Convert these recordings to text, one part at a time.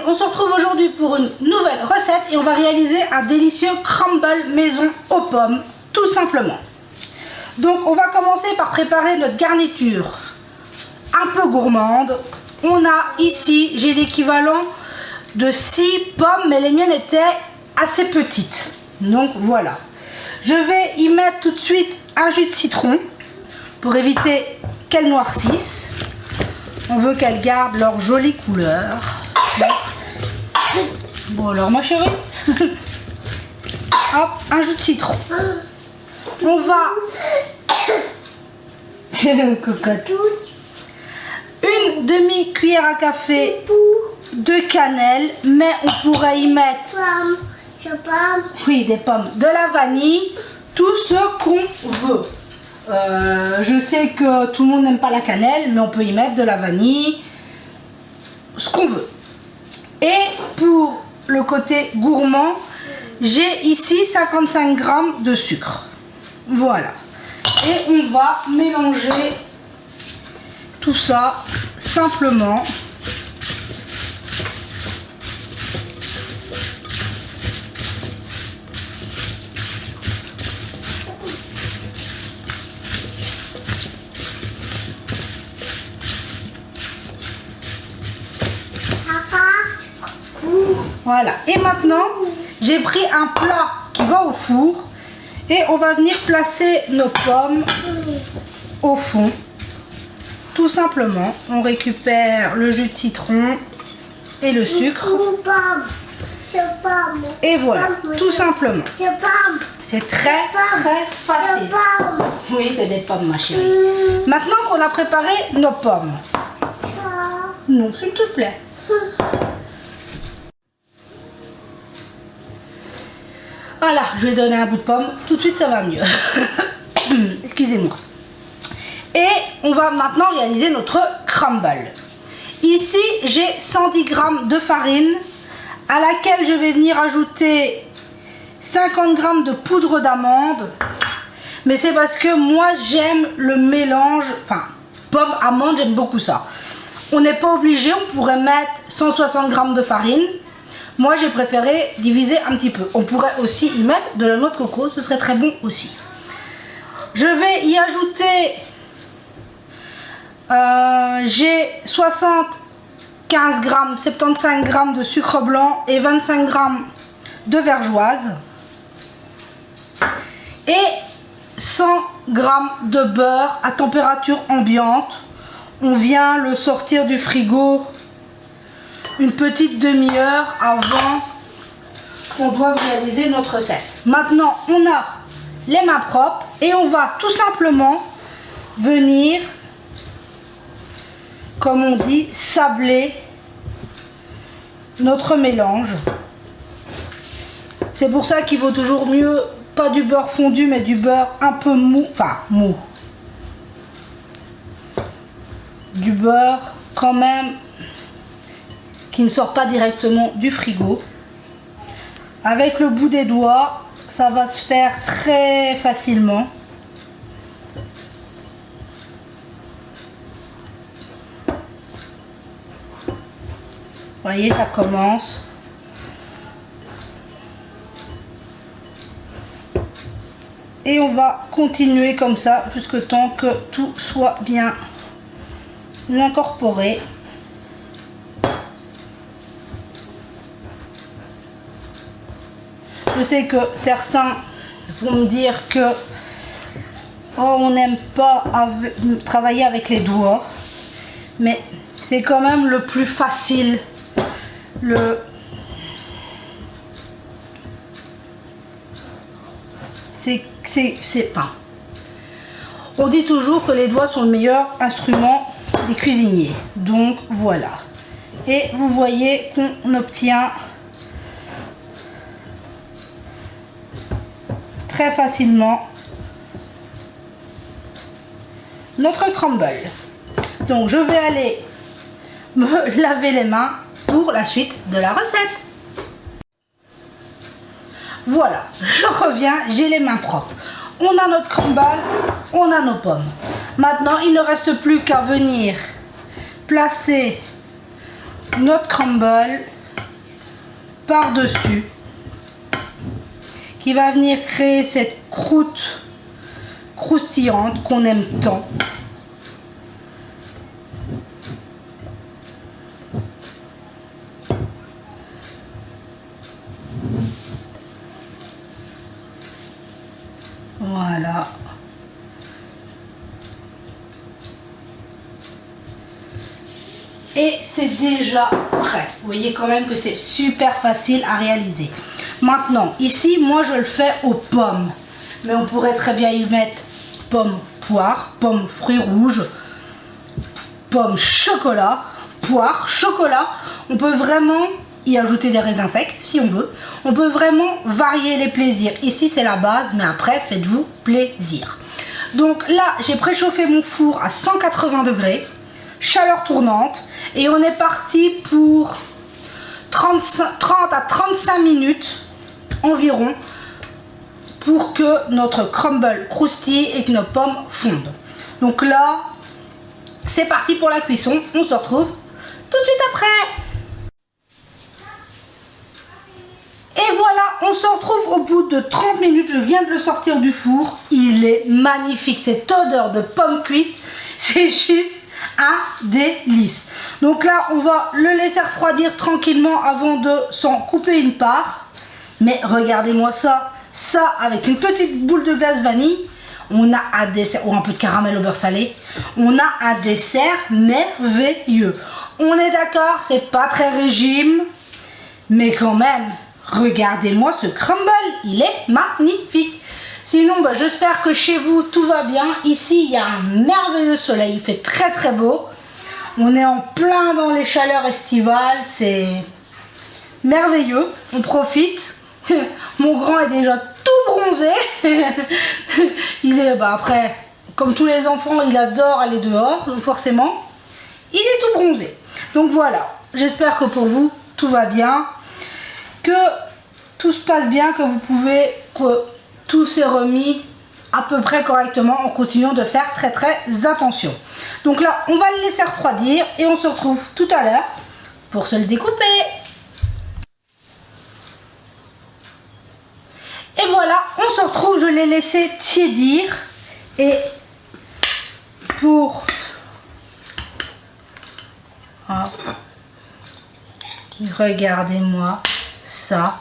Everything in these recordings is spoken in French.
on se retrouve aujourd'hui pour une nouvelle recette et on va réaliser un délicieux crumble maison aux pommes, tout simplement. Donc on va commencer par préparer notre garniture un peu gourmande. On a ici, j'ai l'équivalent de 6 pommes, mais les miennes étaient assez petites. Donc voilà. Je vais y mettre tout de suite un jus de citron pour éviter qu'elles noircissent. On veut qu'elles gardent leur jolie couleur. Bon alors ma chérie, hop, un jus de citron. On va cocotte. Une demi-cuillère à café de cannelle, mais on pourrait y mettre oui, des pommes, de la vanille, tout ce qu'on veut. Je sais que tout le monde n'aime pas la cannelle, mais on peut y mettre de la vanille, ce qu'on veut. Et pour le côté gourmand, j'ai ici 55 g de sucre. Voilà. Et on va mélanger tout ça simplement. Voilà. Et maintenant, j'ai pris un plat qui va au four et on va venir placer nos pommes au fond. Tout simplement, on récupère le jus de citron et le sucre. Et voilà, tout simplement. C'est très facile. Oui, c'est des pommes, ma chérie. Maintenant qu'on a préparé nos pommes. Non, s'il te plaît. Voilà, je vais donner un bout de pomme. Tout de suite, ça va mieux. Excusez-moi. Et on va maintenant réaliser notre crumble. Ici, j'ai 110 g de farine à laquelle je vais venir ajouter 50 g de poudre d'amande. Mais c'est parce que moi, j'aime le mélange, enfin, pomme, amande, j'aime beaucoup ça. On n'est pas obligé, on pourrait mettre 160 g de farine. Moi, j'ai préféré diviser un petit peu. On pourrait aussi y mettre de la noix de coco, ce serait très bon aussi. Je vais y ajouter, j'ai 75 g, 75 g de sucre blanc et 25 g de vergeoise. Et 100 g de beurre à température ambiante. On vient le sortir du frigo une petite demi-heure avant qu'on doive réaliser notre recette. Maintenant, on a les mains propres et on va tout simplement venir, comme on dit, sabler notre mélange. C'est pour ça qu'il vaut toujours mieux, pas du beurre fondu, mais du beurre un peu mou, enfin mou. Du beurre quand même qui ne sort pas directement du frigo. Avec le bout des doigts, ça va se faire très facilement. Vous voyez, ça commence. Et on va continuer comme ça jusqu'à temps que tout soit bien incorporé. Je sais que certains vont me dire que oh, on n'aime pas travailler avec les doigts, mais c'est quand même le plus facile. C'est pas. On dit toujours que les doigts sont le meilleur instrument des cuisiniers. Donc voilà. Et vous voyez qu'on obtient très facilement notre crumble. Donc je vais aller me laver les mains pour la suite de la recette. Voilà, je reviens, j'ai les mains propres. On a notre crumble, on a nos pommes. Maintenant, il ne reste plus qu'à venir placer notre crumble par-dessus qui va venir créer cette croûte croustillante qu'on aime tant. Voilà. Et c'est déjà prêt. Vous voyez quand même que c'est super facile à réaliser. Maintenant, ici, moi je le fais aux pommes. Mais on pourrait très bien y mettre pommes poire, pommes fruits rouges, pommes chocolat, poire, chocolat. On peut vraiment y ajouter des raisins secs si on veut. On peut vraiment varier les plaisirs. Ici c'est la base, mais après faites-vous plaisir. Donc là j'ai préchauffé mon four à 180 degrés, chaleur tournante, et on est parti pour 30 à 35 minutes environ pour que notre crumble croustille et que nos pommes fondent. Donc là c'est parti pour la cuisson, on se retrouve tout de suite après. Et voilà, on se retrouve au bout de 30 minutes, je viens de le sortir du four. Il est magnifique, cette odeur de pommes cuites, c'est juste un délice. Donc là, on va le laisser refroidir tranquillement avant de s'en couper une part. Mais regardez-moi ça, ça avec une petite boule de glace vanille, on a un dessert, ou un peu de caramel au beurre salé, on a un dessert merveilleux. On est d'accord, c'est pas très régime, mais quand même, regardez-moi ce crumble, il est magnifique. Sinon, j'espère que chez vous tout va bien. Ici, il y a un merveilleux soleil, il fait très très beau. On est en plein dans les chaleurs estivales, c'est merveilleux. On profite. Mon grand est déjà tout bronzé. Il est, après, comme tous les enfants, il adore aller dehors, donc forcément, il est tout bronzé. Donc voilà, j'espère que pour vous, tout va bien. Que tout se passe bien, que vous pouvez, que tout s'est remis à peu près correctement en continuant de faire très très attention. Donc là, on va le laisser refroidir et on se retrouve tout à l'heure pour se le découper. Et voilà, on se retrouve, je l'ai laissé tiédir et pour... Regardez-moi ça,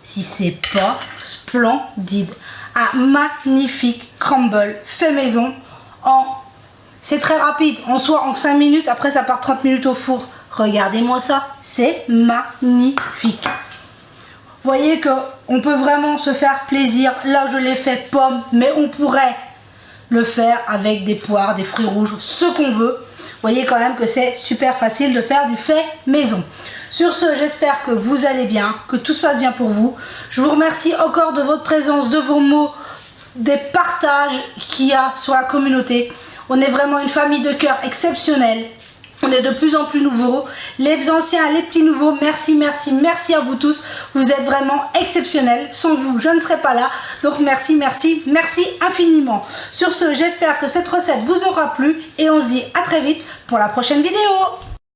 si c'est pas splendide. Un magnifique crumble fait maison c'est très rapide, en 5 minutes, après ça part 30 minutes au four. Regardez-moi ça, c'est magnifique. Vous voyez que on peut vraiment se faire plaisir. Là je l'ai fait pomme, mais on pourrait le faire avec des poires, des fruits rouges, ce qu'on veut. Vous voyez quand même que c'est super facile de faire du fait maison. Sur ce, j'espère que vous allez bien, que tout se passe bien pour vous. Je vous remercie encore de votre présence, de vos mots, des partages qu'il y a sur la communauté. On est vraiment une famille de cœur exceptionnelle. On est de plus en plus nouveaux. Les anciens, les petits nouveaux, merci, merci, merci à vous tous. Vous êtes vraiment exceptionnels. Sans vous, je ne serais pas là. Donc merci, merci, merci infiniment. Sur ce, j'espère que cette recette vous aura plu. Et on se dit à très vite pour la prochaine vidéo.